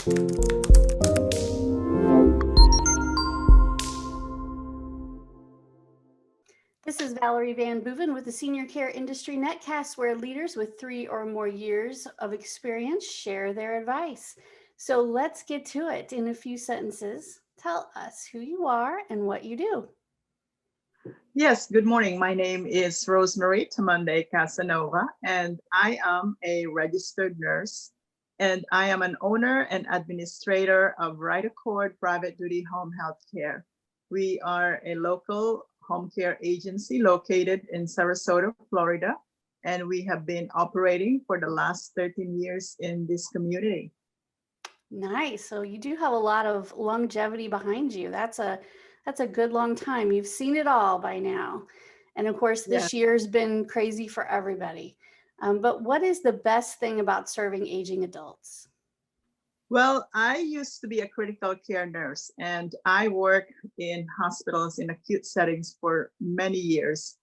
This is Valerie VanBooven with the Senior Care Industry Netcast, where leaders with 3 or more years of experience share their advice. So let's get to it. In a few sentences, tell us who you are and what you do. Yes, good morning. My name is Rosemarie Tamunday-Casanova, and I am a registered nurse, and I am an owner and administrator of Right Accord Private Duty Home Health Care. We are a local home care agency located in Sarasota, Florida, and we have been operating for the last 13 years in this community. Nice. So you do have a lot of longevity behind you. That's a good long time. You've seen it all by now. And of course, this year's been crazy for everybody. But what is the best thing about serving aging adults? Well, I used to be a critical care nurse, and I worked in hospitals in acute settings for many years.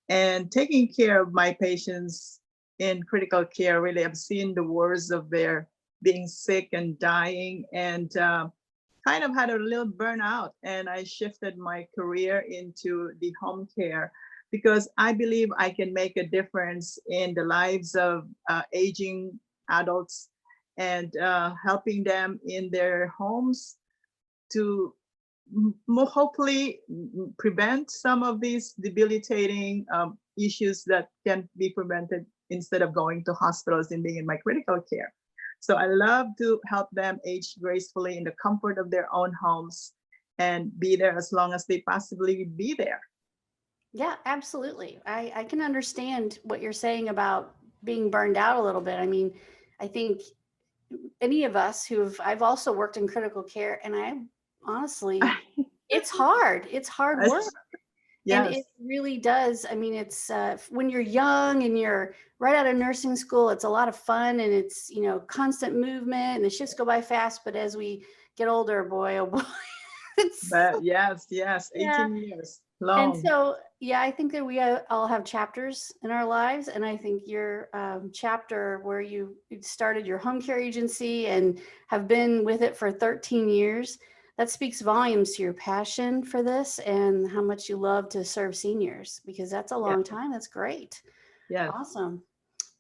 And taking care of my patients in critical care, really, I've seen the worst of their being sick and dying, and kind of had a little burnout. And I shifted my career into the home care because I believe I can make a difference in the lives of aging adults and helping them in their homes to hopefully prevent some of these debilitating issues that can be prevented instead of going to hospitals and being in my critical care. So I love to help them age gracefully in the comfort of their own homes and be there as long as they possibly be there. Yeah, absolutely. I can understand what you're saying about being burned out a little bit. I mean, I think any of us I've also worked in critical care, and I honestly, it's hard. It's hard work. Yes. And it really does. I mean, it's when you're young and you're right out of nursing school, it's a lot of fun, and it's, constant movement, and the shifts go by fast. But as we get older, boy, oh boy, yes, 18 years long. And so, I think that we all have chapters in our lives. And I think your chapter where you started your home care agency and have been with it for 13 years, that speaks volumes to your passion for this and how much you love to serve seniors, because that's a long time. That's great. Yes. Awesome.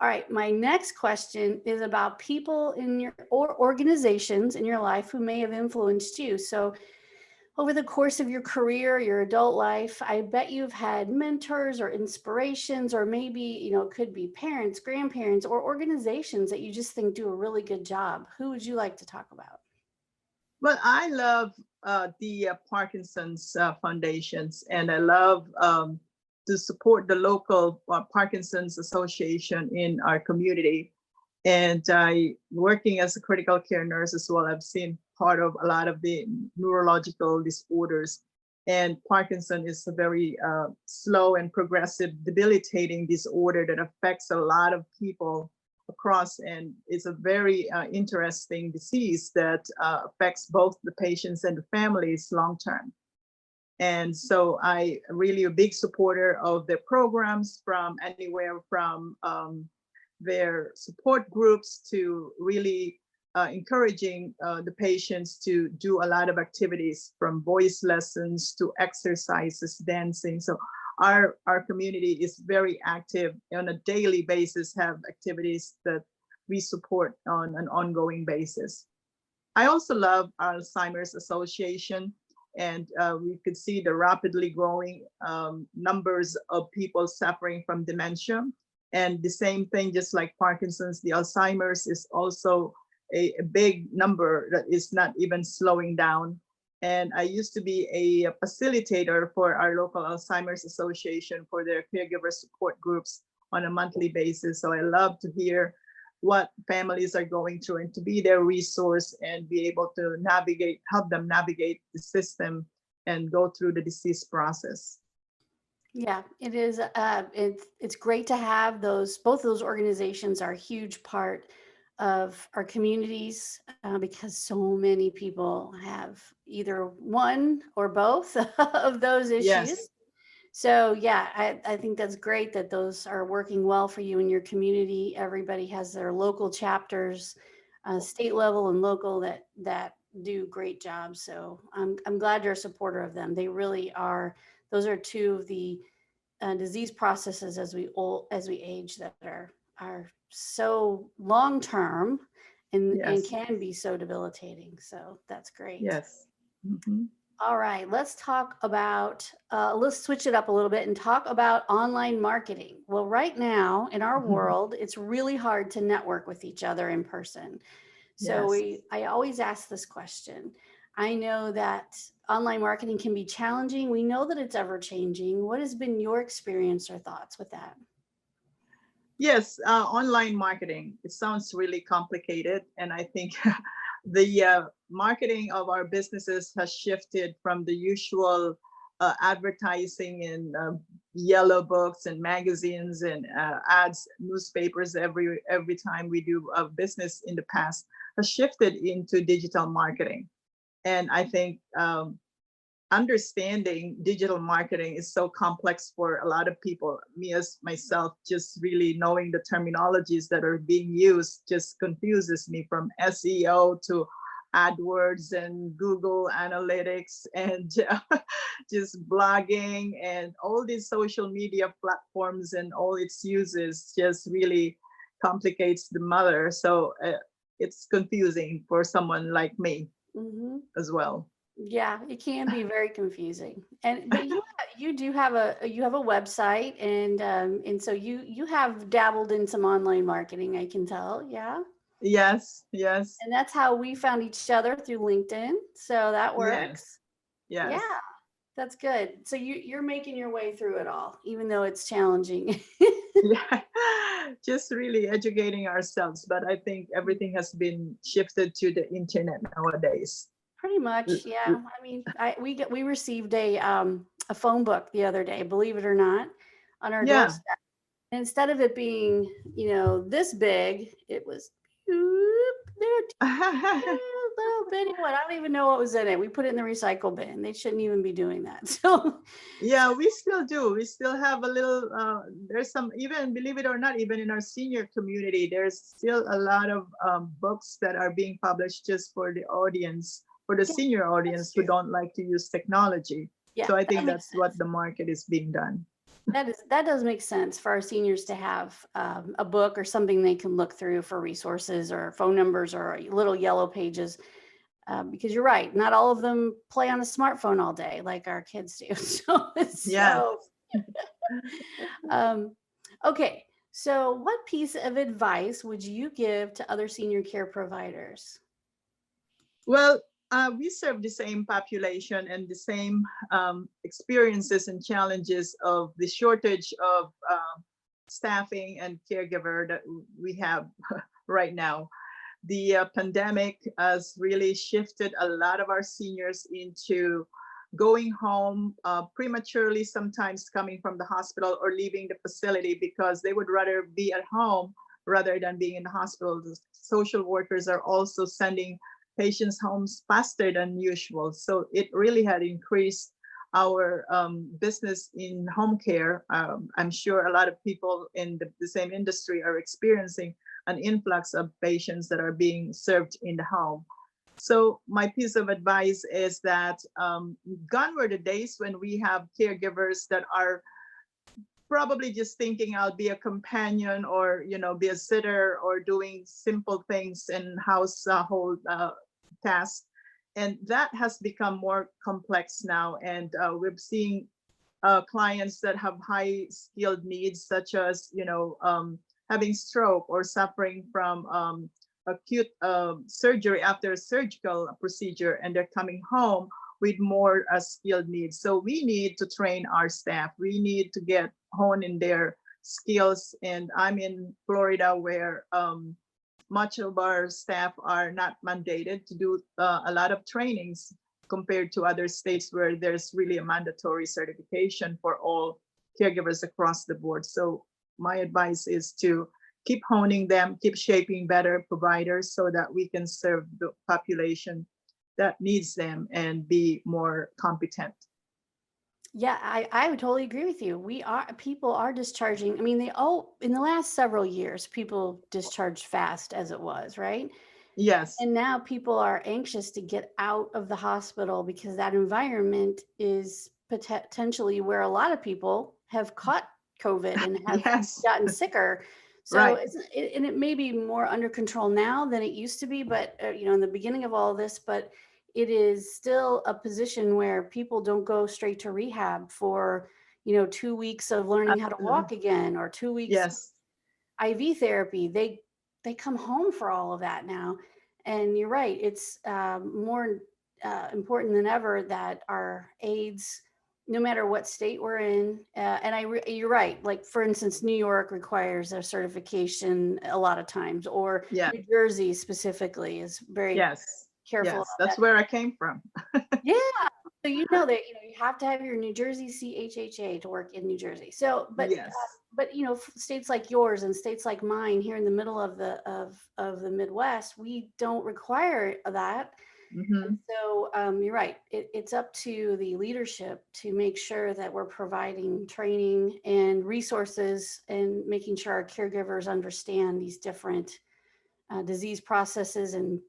All right. My next question is about people in your or organizations in your life who may have influenced you. So over the course of your career, your adult life, I bet you've had mentors or inspirations, or maybe, it could be parents, grandparents, or organizations that you just think do a really good job. Who would you like to talk about? Well, I love the Parkinson's foundations, and I love to support the local Parkinson's Association in our community. And working as a critical care nurse as well, I've seen part of a lot of the neurological disorders. And Parkinson is a very slow and progressive debilitating disorder that affects a lot of people across, and it's a very interesting disease that affects both the patients and the families long term. And so I really a big supporter of their programs, from anywhere from their support groups to really encouraging the patients to do a lot of activities, from voice lessons to exercises, dancing. So our community is very active on a daily basis, have activities that we support on an ongoing basis. I also love Alzheimer's Association, and we could see the rapidly growing numbers of people suffering from dementia. And the same thing, just like Parkinson's, the Alzheimer's is also a big number that is not even slowing down. And I used to be a facilitator for our local Alzheimer's Association for their caregiver support groups on a monthly basis. So I love to hear what families are going through and to be their resource and be able to help them navigate the system and go through the disease process. Yeah, it is. It's great to have those. Both of those organizations are a huge part of our communities because so many people have either one or both of those issues. Yes. So yeah, I think that's great that those are working well for you in your community. Everybody has their local chapters state level and local that do great jobs. So I'm glad you're a supporter of them. They really are. Those are two of the disease processes as we age that are so long term and Yes. can be so debilitating. So that's great. Yes. Mhm. All right, let's switch it up a little bit and talk about online marketing. Well, right now in our world, it's really hard to network with each other in person. So Yes. I always ask this question. I know that online marketing can be challenging. We know that it's ever changing. What has been your experience or thoughts with that? Yes, online marketing. It sounds really complicated, and I think the marketing of our businesses has shifted from the usual advertising in yellow books and magazines and ads, newspapers every time we do a business in the past has shifted into digital marketing. And I think understanding digital marketing is so complex for a lot of people. Me as myself, just really knowing the terminologies that are being used just confuses me, from SEO to AdWords and Google Analytics and just blogging and all these social media platforms and all its uses just really complicates the matter. So it's confusing for someone like me Hmm. as well. Yeah, it can be very confusing. But you do have a website, and so you have dabbled in some online marketing, I can tell. Yeah. Yes, yes, And that's how we found each other, through LinkedIn. So that yes, works. Yeah, yes. that's good. So you're making your way through it all, even though it's challenging. Yeah, just really educating ourselves. But I think everything has been shifted to the internet nowadays. Pretty much, yeah. I mean, we received a phone book the other day, believe it or not, on our Yeah. doorstep. And instead of it being, this big, it was little, little bitty one. I don't even know what was in it. We put it in the recycle bin. They shouldn't even be doing that. So, Yeah, we still do. We still have a little, there's some, even believe it or not, even in our senior community, there's still a lot of books that are being published just for the audience, for the yeah, senior that's audience who true. don't like to use technology. Yeah, So I that think makes that's what sense. the market is being done. That does make sense for our seniors to have a book or something they can look through for resources or phone numbers or little yellow pages. Because you're right, not all of them play on a smartphone all day like our kids do. Yeah. Um, okay. So, what piece of advice would you give to other senior care providers? Well, we serve the same population and the same experiences and challenges of the shortage of staffing and caregiver that we have right now. The pandemic has really shifted a lot of our seniors into going home prematurely, sometimes coming from the hospital or leaving the facility because they would rather be at home rather than being in the hospital. The social workers are also sending patients homes faster than usual. So it really had increased our business in home care. I'm sure a lot of people in the same industry are experiencing an influx of patients that are being served in the home. So my piece of advice is that gone were the days when we have caregivers that are probably just thinking I'll be a companion or be a sitter or doing simple things and household tasks, and that has become more complex now. And we're seeing clients that have high skilled needs, such as having stroke or suffering from acute surgery after a surgical procedure, and they're coming home with more skilled needs. So we need to train our staff. We need to get honed in their skills. And I'm in Florida, where much of our staff are not mandated to do a lot of trainings compared to other states where there's really a mandatory certification for all caregivers across the board. So my advice is to keep honing them, keep shaping better providers so that we can serve the population that needs them and be more competent. Yeah, I would totally agree with you. People are discharging. I mean, in the last several years, people discharged fast as it was, right? Yes. And now people are anxious to get out of the hospital because that environment is potentially where a lot of people have caught COVID and have Yes. gotten sicker. So Right. and it may be more under control now than it used to be, but in the beginning of all this, but it is still a position where people don't go straight to rehab for, 2 weeks of learning how to Absolutely. walk again, or 2 weeks Yes. IV therapy. They come home for all of that now. And you're right, it's more important than ever that our aides, no matter what state we're in, and you're right, like for instance, New York requires a certification a lot of times, or Yeah. New Jersey specifically is very Yes. careful Yes. about that. That's where I came from. Yeah. So that you have to have your New Jersey CHHA to work in New Jersey. So, Yes. but states like yours and states like mine here in the middle of the Midwest, we don't require that. Hmm. So you're right. It's up to the leadership to make sure that we're providing training and resources and making sure our caregivers understand these different disease processes. And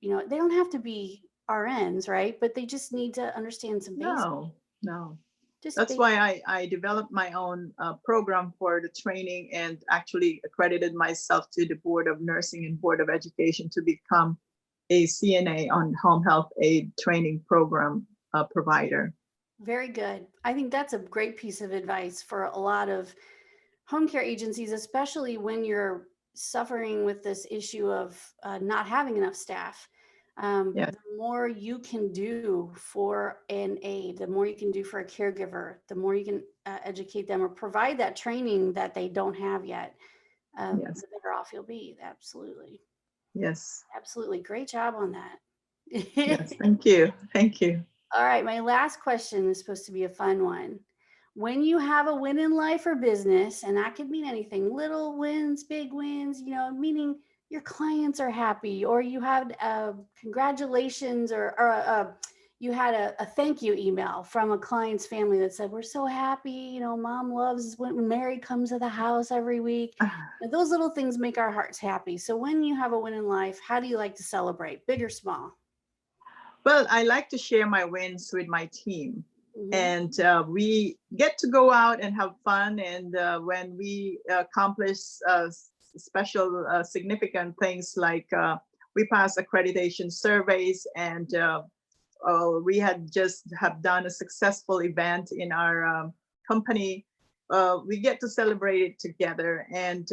they don't have to be RNs, right? But they just need to understand some basic, No, no. just That's basic. why I developed my own program for the training and actually accredited myself to the Board of Nursing and Board of Education to become a CNA on home health aid training program provider. Very good. I think that's a great piece of advice for a lot of home care agencies, especially when you're suffering with this issue of not having enough staff. Yes, The more you can do for an aide, the more you can do for a caregiver, the more you can educate them or provide that training that they don't have yet, yes, the better off you'll be. Absolutely. yes, Absolutely. Great job on that. yes. Thank you. Thank you. All right, my last question is supposed to be a fun one. When you have a win in life or business, and that could mean anything, little wins, big wins, meaning your clients are happy, or you had congratulations, or you had a thank you email from a client's family that said, "We're so happy, mom loves when Mary comes to the house every week." And those little things make our hearts happy. So when you have a win in life, how do you like to celebrate, big or small? Well, I like to share my wins with my team. Mhm. And we get to go out and have fun. And when we accomplish special, significant things like we pass accreditation surveys, and we had just have done a successful event in our company. We get to celebrate it together, and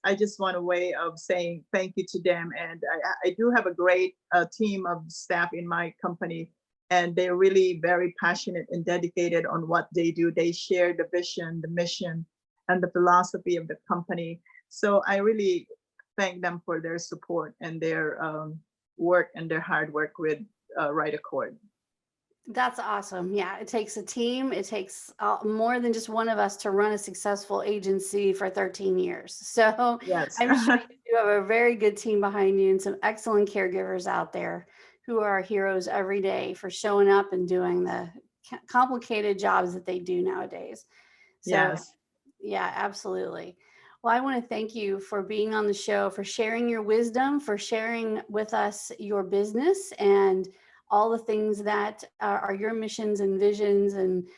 I just want a way of saying thank you to them. And I do have a great team of staff in my company, and they're really very passionate and dedicated on what they do. They share the vision, the mission, and the philosophy of the company. So I really thank them for their support and their work and their hard work with Right Accord. That's awesome. Yeah, it takes a team. It takes more than just one of us to run a successful agency for 13 years. So Yes. I'm sure you have a very good team behind you and some excellent caregivers out there who are heroes every day for showing up and doing the complicated jobs that they do nowadays. So Yes. yeah, absolutely. Well, I want to thank you for being on the show, for sharing your wisdom, for sharing with us your business and all the things that are your missions and visions and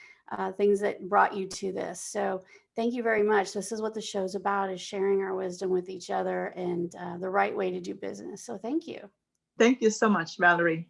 things that brought you to this. So thank you very much. This is what the show's about, is sharing our wisdom with each other and the right way to do business. So thank you. Thank you so much, Valerie.